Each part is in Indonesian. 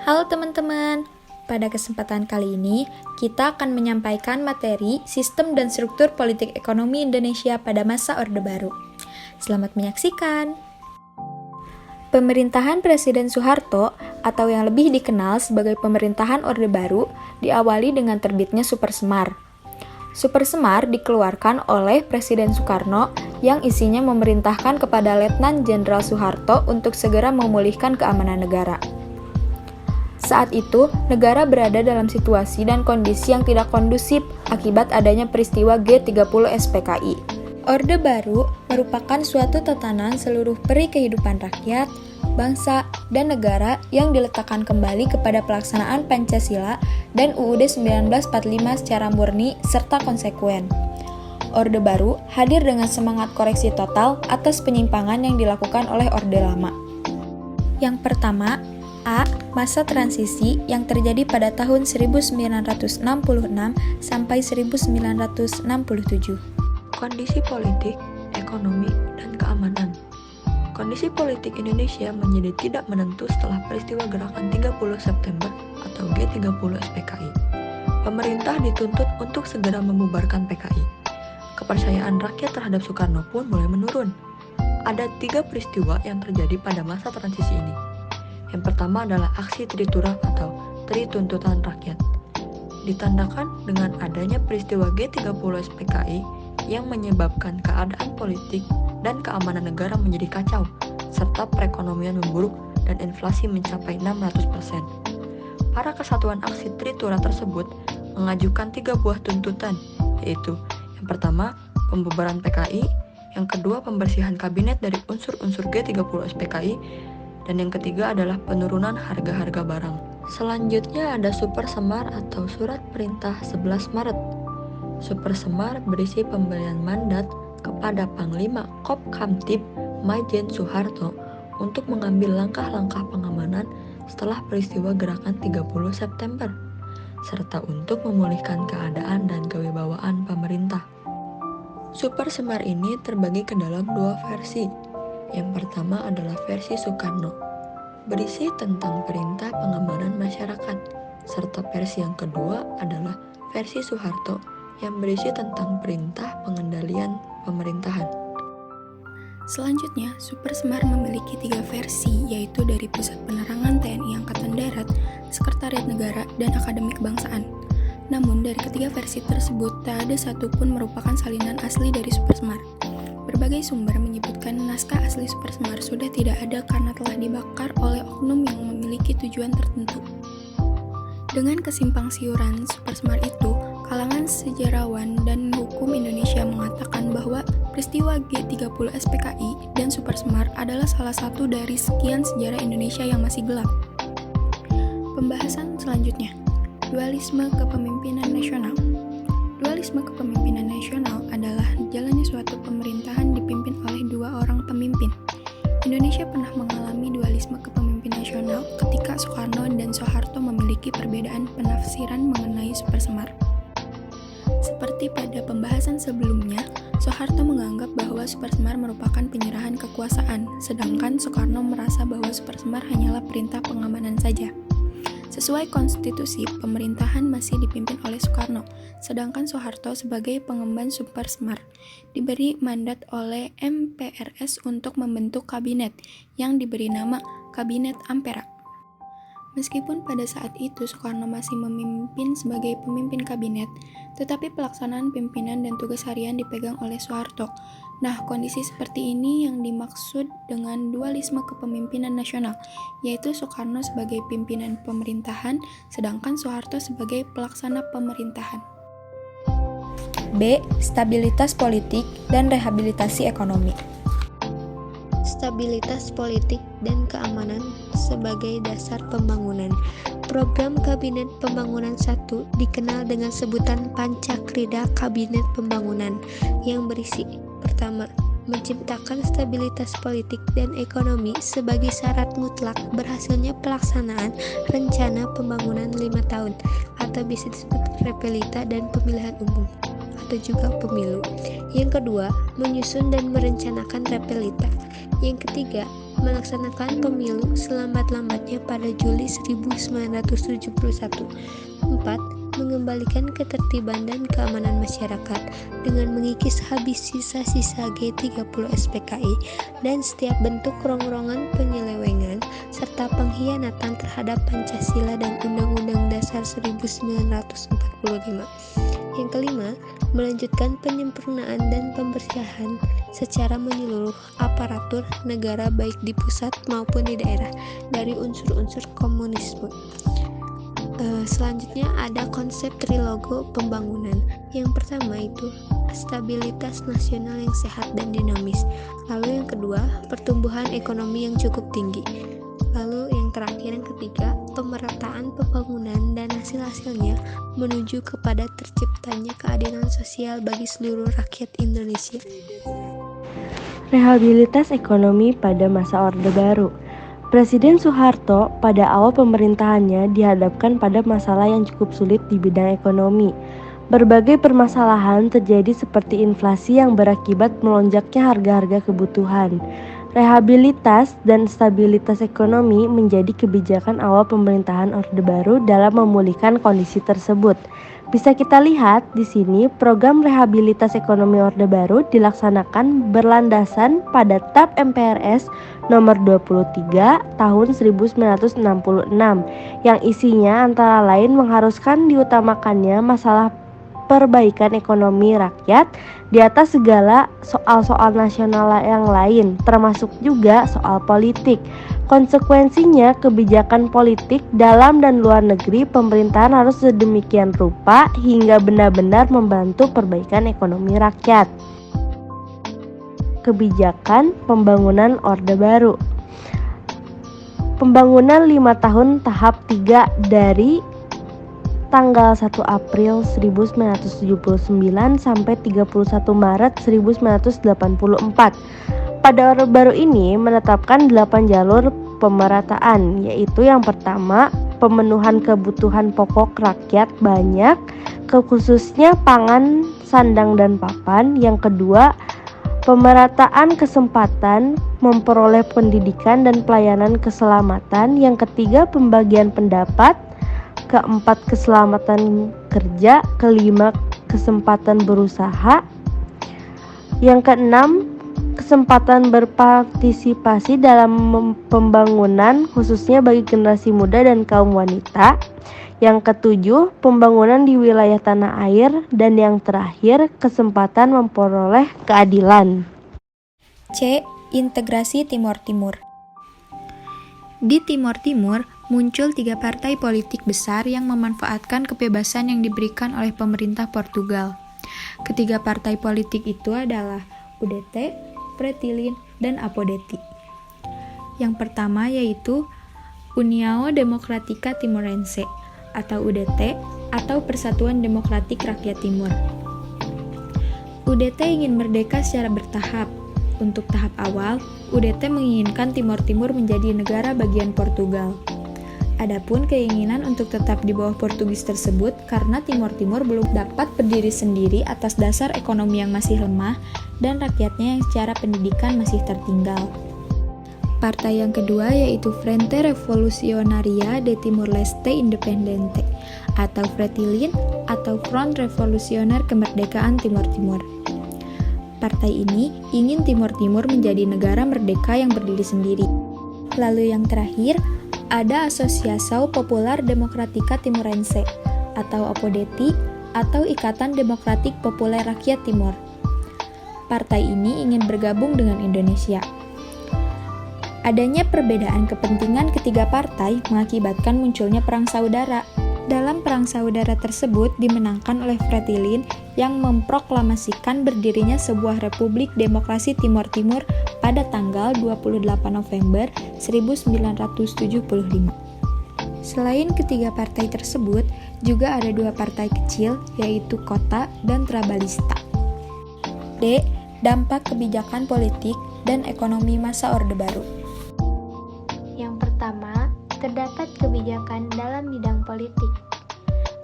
Halo teman-teman, pada kesempatan kali ini kita akan menyampaikan materi Sistem dan Struktur Politik Ekonomi Indonesia pada masa Orde Baru. Selamat menyaksikan. Pemerintahan Presiden Soeharto atau yang lebih dikenal sebagai pemerintahan Orde Baru diawali dengan terbitnya Super Semar. Super Semar dikeluarkan oleh Presiden Soekarno yang isinya memerintahkan kepada Letnan Jenderal Soeharto untuk segera memulihkan keamanan negara. Saat itu, negara berada dalam situasi dan kondisi yang tidak kondusif akibat adanya peristiwa G30 SPKI. Orde Baru merupakan suatu tatanan seluruh peri kehidupan rakyat, bangsa, dan negara yang diletakkan kembali kepada pelaksanaan Pancasila dan UUD 1945 secara murni serta konsekuen. Orde Baru hadir dengan semangat koreksi total atas penyimpangan yang dilakukan oleh Orde Lama. Yang pertama, A. Masa transisi yang terjadi pada tahun 1966 sampai 1967. Kondisi politik, ekonomi, dan keamanan. Kondisi politik Indonesia menjadi tidak menentu setelah peristiwa Gerakan 30 September atau G30 SPKI. Pemerintah dituntut untuk segera membubarkan PKI. Kepercayaan rakyat terhadap Soekarno pun mulai menurun. Ada 3 peristiwa yang terjadi pada masa transisi ini. Yang pertama adalah aksi Triturah atau Tri Tuntutan Rakyat. Ditandakan dengan adanya peristiwa G30 SPKI yang menyebabkan keadaan politik dan keamanan negara menjadi kacau, serta perekonomian memburuk dan inflasi mencapai 600%. Para kesatuan aksi Triturah tersebut mengajukan 3 buah tuntutan, yaitu yang pertama, pembubaran PKI, yang kedua, pembersihan kabinet dari unsur-unsur G30 SPKI, dan yang ketiga adalah penurunan harga-harga barang. Selanjutnya ada Super Semar atau Surat Perintah 11 Maret. Super Semar berisi pemberian mandat kepada Panglima Kopkamtib Majen Soeharto untuk mengambil langkah-langkah pengamanan setelah peristiwa Gerakan 30 September, serta untuk memulihkan keadaan dan kewibawaan pemerintah. Super Semar ini terbagi ke dalam 2 versi. Yang pertama adalah versi Soekarno, berisi tentang perintah pengamanan masyarakat, serta versi yang kedua adalah versi Soeharto yang berisi tentang perintah pengendalian pemerintahan. Selanjutnya, Super Semar memiliki 3 versi, yaitu dari Pusat Penerangan TNI Angkatan Darat, Sekretariat Negara, dan Akademi Kebangsaan. Namun, dari ketiga versi tersebut, tak ada satupun merupakan salinan asli dari Super Semar. Berbagai sumber menyebutkan naskah asli Super Semar sudah tidak ada karena telah dibakar oleh oknum yang memiliki tujuan tertentu. Dengan kesimpangsiuran Super Semar itu, kalangan sejarawan dan hukum Indonesia mengatakan bahwa peristiwa G30 SPKI dan Super Semar adalah salah satu dari sekian sejarah Indonesia yang masih gelap. Pembahasan selanjutnya, dualisme kepemimpinan nasional. Dualisme kepemimpinan nasional adalah jalannya suatu pemerintahan dipimpin oleh 2 orang pemimpin. Indonesia pernah mengalami dualisme kepemimpinan nasional ketika Soekarno dan Soeharto memiliki perbedaan penafsiran mengenai Super Semar. Seperti pada pembahasan sebelumnya, Soeharto menganggap bahwa Super Semar merupakan penyerahan kekuasaan, sedangkan Soekarno merasa bahwa Super Semar hanyalah perintah pengamanan saja. Sesuai konstitusi, pemerintahan masih dipimpin oleh Soekarno, sedangkan Soeharto sebagai pengemban Super Semar diberi mandat oleh MPRS untuk membentuk kabinet yang diberi nama Kabinet Ampera. Meskipun pada saat itu Soekarno masih memimpin sebagai pemimpin kabinet, tetapi pelaksanaan pimpinan dan tugas harian dipegang oleh Soeharto. Nah, kondisi seperti ini yang dimaksud dengan dualisme kepemimpinan nasional, yaitu Soekarno sebagai pimpinan pemerintahan, sedangkan Soeharto sebagai pelaksana pemerintahan. B. Stabilitas politik dan rehabilitasi ekonomi. Stabilitas politik dan keamanan sebagai dasar pembangunan. Program Kabinet Pembangunan 1 dikenal dengan sebutan Pancakrida Kabinet Pembangunan yang berisi: pertama, menciptakan stabilitas politik dan ekonomi sebagai syarat mutlak berhasilnya pelaksanaan rencana pembangunan 5 tahun atau bisa disebut repelita dan pemilihan umum atau juga pemilu. Yang kedua, menyusun dan merencanakan repelita. Yang ketiga, melaksanakan pemilu selambat-lambatnya pada Juli 1971. 4. Mengembalikan ketertiban dan keamanan masyarakat dengan mengikis habis sisa-sisa G30 SPKI dan setiap bentuk rongrongan penyelewengan serta pengkhianatan terhadap Pancasila dan Undang-Undang Dasar 1945. Yang kelima, melanjutkan penyempurnaan dan pembersihan secara menyeluruh aparatur negara baik di pusat maupun di daerah dari unsur-unsur komunisme. Selanjutnya ada konsep trilogo pembangunan. Yang pertama itu stabilitas nasional yang sehat dan dinamis. Lalu yang kedua, pertumbuhan ekonomi yang cukup tinggi. Lalu yang terakhir, yang ketiga, pemerataan pembangunan dan hasil-hasilnya menuju kepada terciptanya keadilan sosial bagi seluruh rakyat Indonesia. Rehabilitas ekonomi pada masa Orde Baru. Presiden Soeharto pada awal pemerintahannya dihadapkan pada masalah yang cukup sulit di bidang ekonomi. Berbagai permasalahan terjadi seperti inflasi yang berakibat melonjaknya harga-harga kebutuhan. Rehabilitas dan stabilitas ekonomi menjadi kebijakan awal pemerintahan Orde Baru dalam memulihkan kondisi tersebut. Bisa kita lihat di sini program rehabilitas ekonomi Orde Baru dilaksanakan berlandasan pada TAP MPRS nomor 23 tahun 1966 yang isinya antara lain mengharuskan diutamakannya masalah perbaikan ekonomi rakyat di atas segala soal-soal nasional yang lain, termasuk juga soal politik. Konsekuensinya, kebijakan politik dalam dan luar negeri pemerintahan harus sedemikian rupa hingga benar-benar membantu perbaikan ekonomi rakyat. Kebijakan pembangunan Orde Baru. Pembangunan 5 tahun tahap 3 dari tanggal 1 April 1979 sampai 31 Maret 1984. Pada Orde Baru ini menetapkan 8 jalur pemerataan, yaitu yang pertama, pemenuhan kebutuhan pokok rakyat banyak, khususnya pangan, sandang, dan papan. Yang kedua, pemerataan kesempatan memperoleh pendidikan dan pelayanan keselamatan. Yang ketiga, pembagian pendapat. Keempat, keselamatan kerja. Kelima, kesempatan berusaha. Yang keenam, kesempatan berpartisipasi dalam pembangunan khususnya bagi generasi muda dan kaum wanita. Yang ketujuh, pembangunan di wilayah tanah air. Dan yang terakhir, kesempatan memperoleh keadilan. C. Integrasi Timor Timur. Di Timor Timur, muncul 3 partai politik besar yang memanfaatkan kebebasan yang diberikan oleh pemerintah Portugal. Ketiga partai politik itu adalah UDT, Fretilin, dan Apodeti. Yang pertama yaitu União Democrática Timorense atau UDT atau Persatuan Demokratik Rakyat Timur. UDT ingin merdeka secara bertahap. Untuk tahap awal, UDT menginginkan Timor Timur menjadi negara bagian Portugal. Adapun keinginan untuk tetap di bawah Portugis tersebut karena Timor Timur belum dapat berdiri sendiri atas dasar ekonomi yang masih lemah dan rakyatnya yang secara pendidikan masih tertinggal. Partai yang kedua yaitu Frente Revolucionaria de Timor-Leste Independente atau Fretilin atau Front Revolusioner Kemerdekaan Timor Timur. Partai ini ingin Timor Timur menjadi negara merdeka yang berdiri sendiri. Lalu yang terakhir, ada Asociação Popular Democrática Timorense atau Apodeti atau Ikatan Demokratik Populer Rakyat Timor. Partai ini ingin bergabung dengan Indonesia. Adanya perbedaan kepentingan ketiga partai mengakibatkan munculnya perang saudara. Dalam perang saudara tersebut dimenangkan oleh Fretilin yang memproklamasikan berdirinya sebuah Republik Demokrasi Timor Timur pada tanggal 28 November 1975. Selain ketiga partai tersebut, juga ada 2 partai kecil yaitu Kota dan Trabalista. D. Dampak kebijakan politik dan ekonomi masa Orde Baru. Yang pertama, terdapat kebijakan dalam bidang politik.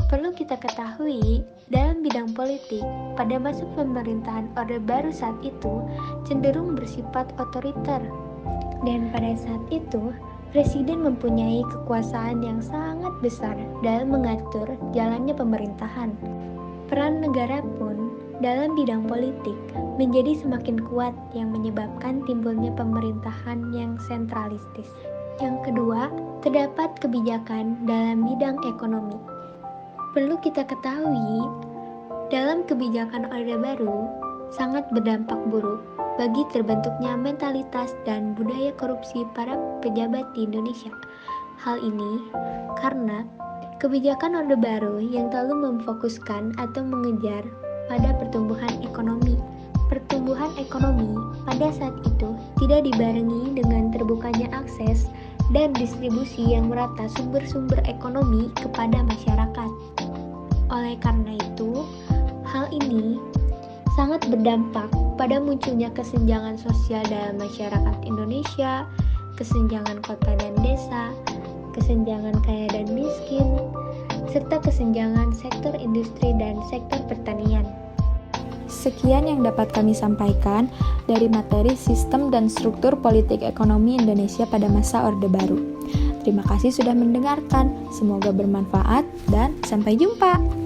Perlu kita ketahui, dalam bidang politik, pada masa pemerintahan Orde Baru saat itu cenderung bersifat otoriter. Dan pada saat itu, Presiden mempunyai kekuasaan yang sangat besar dalam mengatur jalannya pemerintahan. Peran negara pun dalam bidang politik menjadi semakin kuat yang menyebabkan timbulnya pemerintahan yang sentralistis. Yang kedua, terdapat kebijakan dalam bidang ekonomi. Perlu kita ketahui, dalam kebijakan Orde Baru sangat berdampak buruk bagi terbentuknya mentalitas dan budaya korupsi para pejabat di Indonesia. Hal ini karena kebijakan Orde Baru yang terlalu memfokuskan atau mengejar pada pertumbuhan ekonomi. Pertumbuhan ekonomi pada saat itu tidak dibarengi dengan terbukanya akses dan distribusi yang merata sumber-sumber ekonomi kepada masyarakat. Oleh karena itu, hal ini sangat berdampak pada munculnya kesenjangan sosial dalam masyarakat Indonesia, kesenjangan kota dan desa, kesenjangan kaya dan miskin, serta kesenjangan sektor industri dan sektor pertanian. Sekian yang dapat kami sampaikan dari materi sistem dan struktur politik ekonomi Indonesia pada masa Orde Baru. Terima kasih sudah mendengarkan, semoga bermanfaat dan sampai jumpa.